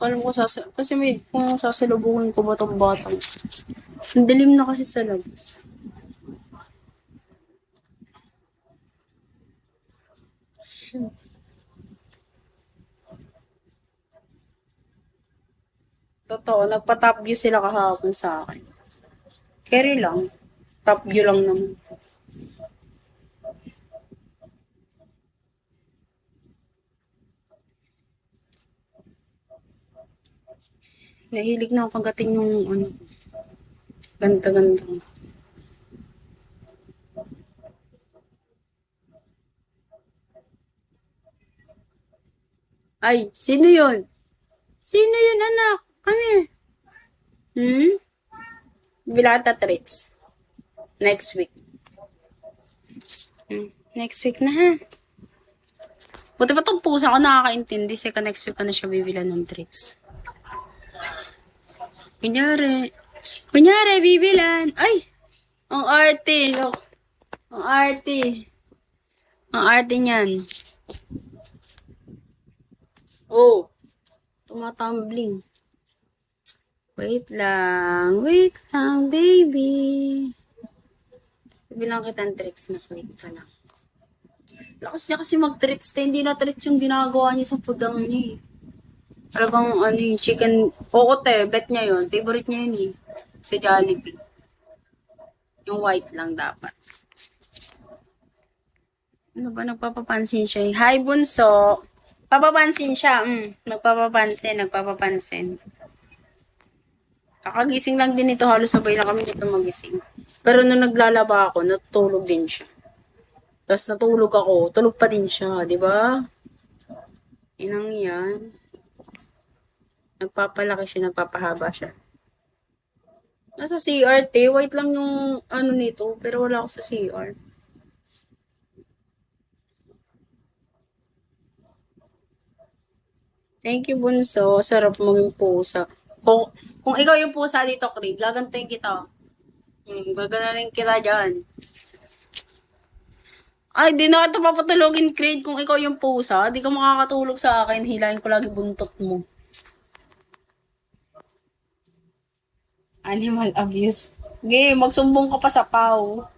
Alam ko kasi may, kung sasalubungin ko ba tong batang. Ang dilim na kasi sa labas. Totoo, nagpa-top view sila kahapon sa akin. Carry lang. Top view lang naman. Nahilig na ako pagdating yung ano, ganda-ganda. Ay, sino yun? Sino yun, anak? Kami. Hmm? Bilata treats. Next week. Next week na ha. Buti pa itong pusa ko nakakaintindi. Seka next week ko na siya bibilan ng treats. Kunyari. Kunyari, bibilan. Ay! Ang arte. Look. Ang arte. Ang arte niyan. Oh. Tumatumbling. Wait lang, baby. Bilang kita ng tricks na wait ka lang. Lakas niya kasi mag-treats na hindi na treats yung ginagawa niya sa foodang niya eh. Talagang ano yung chicken, okote, bet niya yun. Favorite niya yun eh. Sa Jollibee. Yung white lang dapat. Ano ba, nagpapapansin siya eh. Hi, bunso. Papapansin siya. Nagpapapansin. Kakagising lang din ito. Halos sabay na kami dito magising. Pero nung naglalaba ako, natulog din siya. Tapos natulog ako, tulog pa din siya, di ba? Inang yan. Nagpapalaki siya, nagpapahaba siya. Nasa CR, white lang yung ano nito, pero wala ako sa CR. Thank you, bunso. Sarap maging pusa. Kung ikaw yung pusa dito, Creed, gagantuin kita. Gaganarin kita dyan. Ay, di na kita papatulogin, Creed. Kung ikaw yung pusa, di ka makakatulog sa akin. Hilahin ko lagi buntot mo. Animal abuse. Game, magsumbong ka pa sa pau.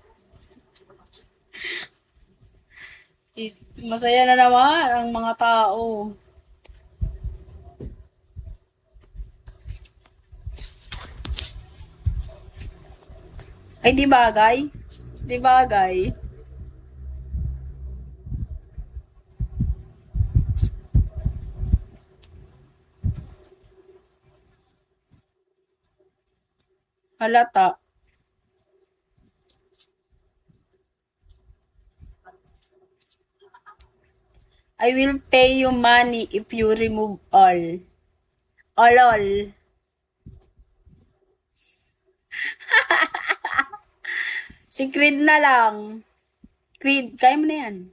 Masaya na naman ang mga tao. Ay, di bagay? Di bagay? Halata. I will pay you money if you remove all. All. Si Creed na lang. Creed, kaya mo na yan.